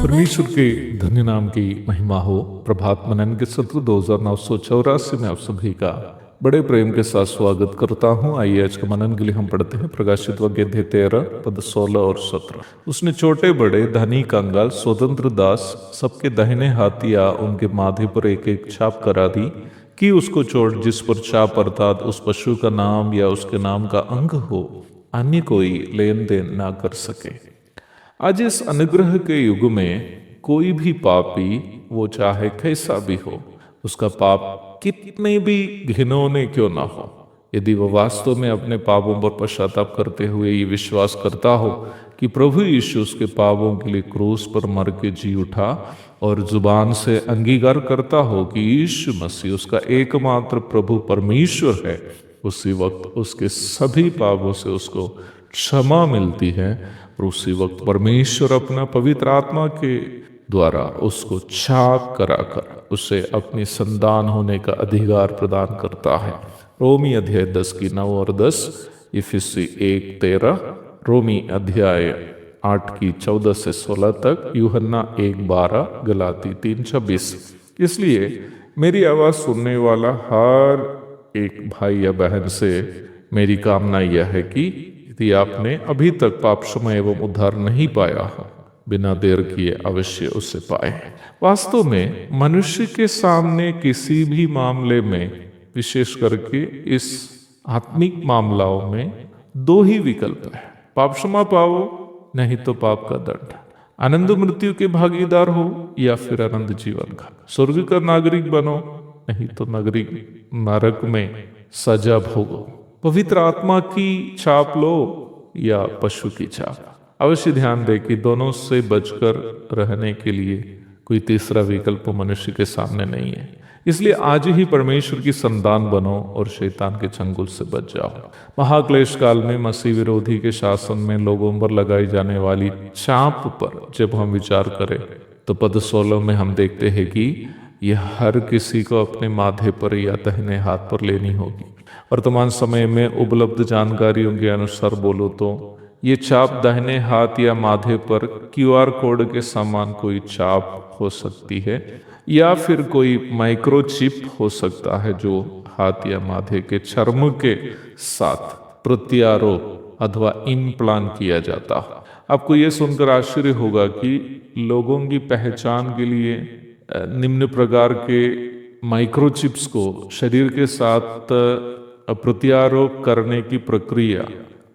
परमेश्वर के धन्य नाम की महिमा हो। प्रभात मनन के सत्र 2984 में आप सभी का बड़े प्रेम के साथ स्वागत करता हूं। आइए आज के मनन के लिए हम पढ़ते हैं प्रकाशित वाक्य 13 पद 16 और 17। उसने छोटे बड़े धनी कंगाल स्वतंत्र दास सबके दाहिने हाथ या उनके माथे पर एक एक छाप करा दी कि उसको चोट जिस पर छाप अर्थात उस पशु का नाम या उसके नाम का अंग हो, अन्य कोई लेन देन ना कर सके। आज इस अनुग्रह के युग में कोई भी पापी, वो चाहे कैसा भी हो, उसका पाप कितने भी घिनौने क्यों ना हो, यदि वह वास्तव में अपने पापों पर पश्चाताप करते हुए ये विश्वास करता हो कि प्रभु यीशु उसके पापों के लिए क्रूस पर मर के जी उठा और जुबान से अंगीकार करता हो कि यीशु मसीह उसका एकमात्र प्रभु परमेश्वर है, उसी वक्त उसके सभी पापों से उसको क्षमा मिलती है और उसी वक्त परमेश्वर अपना पवित्र आत्मा के द्वारा उसको छाप कराकर उसे अपनी संतान होने का अधिकार प्रदान करता है। रोमी अध्याय 10 की 9 और 10, इफिसी 1:13, रोमी अध्याय 8 की 14 से 16 तक, यूहन्ना 1:12, गलाती 3:26। इसलिए मेरी आवाज सुनने वाला हर एक भाई या बहन से मेरी कामना यह है कि यदि आपने अभी तक पाप क्षमा एवं उद्धार नहीं पाया है, बिना देर किए अवश्य उसे पाए। वास्तव में मनुष्य के सामने किसी भी मामले में, विशेष करके इस आत्मिक मामलों में, दो ही विकल्प है। पाप क्षमा पाओ, नहीं तो पाप का दंड, आनंद मृत्यु के भागीदार हो या फिर आनंद जीवन का, स्वर्ग का नागरिक बनो, नहीं तो नरक में सजा भोगो, पवित्र आत्मा की छाप लो या पशु की छाप। अवश्य ध्यान दें कि दोनों से बचकर रहने के लिए कोई तीसरा विकल्प मनुष्य के सामने नहीं है। इसलिए आज ही परमेश्वर की संतान बनो और शैतान के चंगुल से बच जाओ। महाक्लेश काल में मसीह विरोधी के शासन में लोगों पर लगाई जाने वाली छाप पर जब हम विचार करें तो पद 16 में हम देखते हैं कि यह हर किसी को अपने माथे पर या दाहिने हाथ पर लेनी होगी। वर्तमान समय में उपलब्ध जानकारियों के अनुसार बोलो तो ये छाप दाहिने हाथ या माथे पर QR कोड के समान कोई छाप हो सकती है या फिर कोई माइक्रोचिप हो सकता है जो हाथ या माथे के चर्म के साथ प्रत्यारोप अथवा इम्प्लांट किया जाता है। आपको यह सुनकर आश्चर्य होगा कि लोगों की पहचान के लिए निम्न प्रकार के माइक्रोचिप्स को शरीर के साथ प्रत्यारोप करने की प्रक्रिया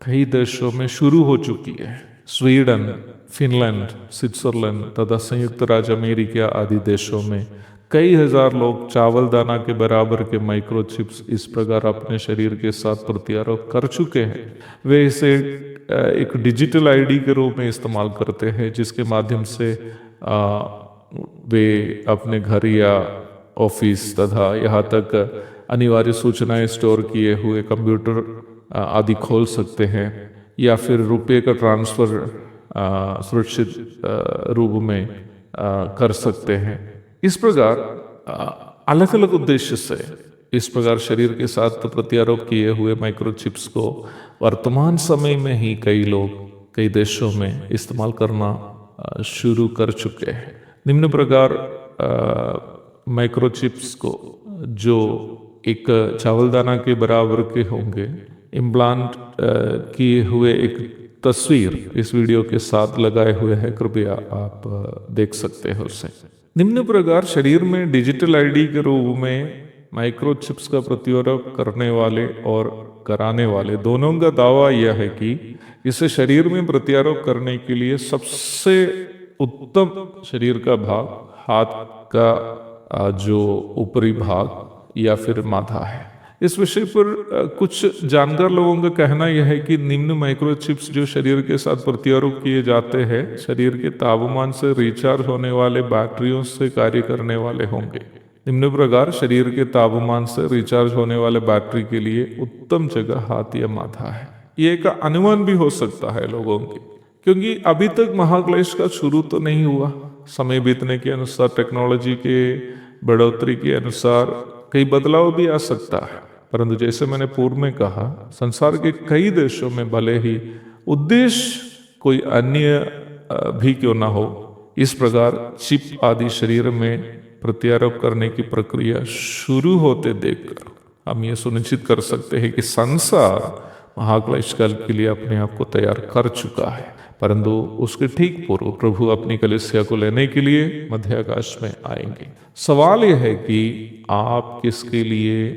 कई देशों में शुरू हो चुकी है। स्वीडन, फिनलैंड, स्विट्जरलैंड तथा संयुक्त राज्य अमेरिका आदि देशों में कई हजार लोग चावल दाना के बराबर के माइक्रोचिप्स इस प्रकार अपने शरीर के साथ प्रत्यारोप कर चुके हैं। वे इसे एक डिजिटल ID के रूप में इस्तेमाल करते हैं, जिसके माध्यम से वे अपने घर या ऑफिस तथा यहाँ तक अनिवार्य सूचनाएं स्टोर किए हुए कंप्यूटर आदि खोल सकते हैं या फिर रुपये का ट्रांसफर सुरक्षित रूप में कर सकते हैं। इस प्रकार अलग अलग उद्देश्य से इस प्रकार शरीर के साथ प्रत्यारोप किए हुए माइक्रोचिप्स को वर्तमान समय में ही कई लोग कई देशों में इस्तेमाल करना शुरू कर चुके हैं। निम्न प्रकार माइक्रोचिप्स को जो एक चावल दाना के बराबर के होंगे, इम्प्लांट किए हुए एक तस्वीर इस वीडियो के साथ लगाए हुए है, कृपया आप देख सकते हो उसे। निम्न प्रकार शरीर में डिजिटल ID के रूप में माइक्रोचिप्स का प्रत्यारोप करने वाले और कराने वाले दोनों का दावा यह है कि इसे शरीर में प्रत्यारोप करने के लिए सबसे उत्तम शरीर का भाग हाथ का जो ऊपरी भाग या फिर माथा है। इस विषय पर कुछ जानकार लोगों का कहना यह है कि निम्न माइक्रोचिप्स जो शरीर के साथ प्रत्यारोप किए जाते हैं शरीर के तापमान से रिचार्ज होने वाले बैटरियों से कार्य करने वाले होंगे। निम्न प्रकार शरीर के तापमान से रिचार्ज होने वाले बैटरी के लिए उत्तम जगह हाथ या माथा है। ये एक अनुमान भी हो सकता है लोगों के, क्योंकि अभी तक महाक्लेश का शुरू तो नहीं हुआ। समय बीतने के अनुसार, टेक्नोलॉजी के बढ़ोतरी के अनुसार कई बदलाव भी आ सकता है, परंतु जैसे मैंने पूर्व में कहा, संसार के कई देशों में भले ही उद्देश्य कोई अन्य भी क्यों ना हो, इस प्रकार चिप आदि शरीर में प्रत्यारोप करने की प्रक्रिया शुरू होते देखकर हम ये सुनिश्चित कर सकते हैं कि संसार महाक्लेश काल के लिए अपने आप को तैयार कर चुका है। परंतु उसके ठीक पूर्व प्रभु अपनी कलीसिया को लेने के लिए मध्य आकाश में आएंगे। सवाल यह है कि आप किसके लिए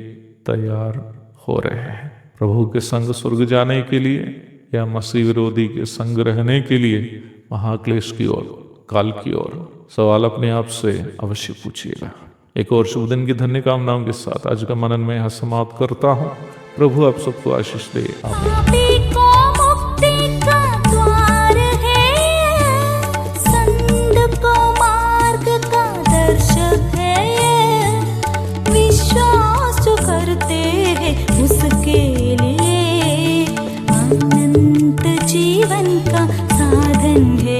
तैयार हो रहे हैं? प्रभु के संग स्वर्ग जाने के लिए या मसीह विरोधी के संग रहने के लिए महाक्लेश की ओर, काल की ओर? सवाल अपने आप से अवश्य पूछिएगा। एक और शुभ दिन की धन्य कामनाओं के साथ आज का मनन में यहाँ समाप्त करता हूँ। प्रभु आप सबको आशीष दे। आमीन। उसके लिए अनंत जीवन का साधन है।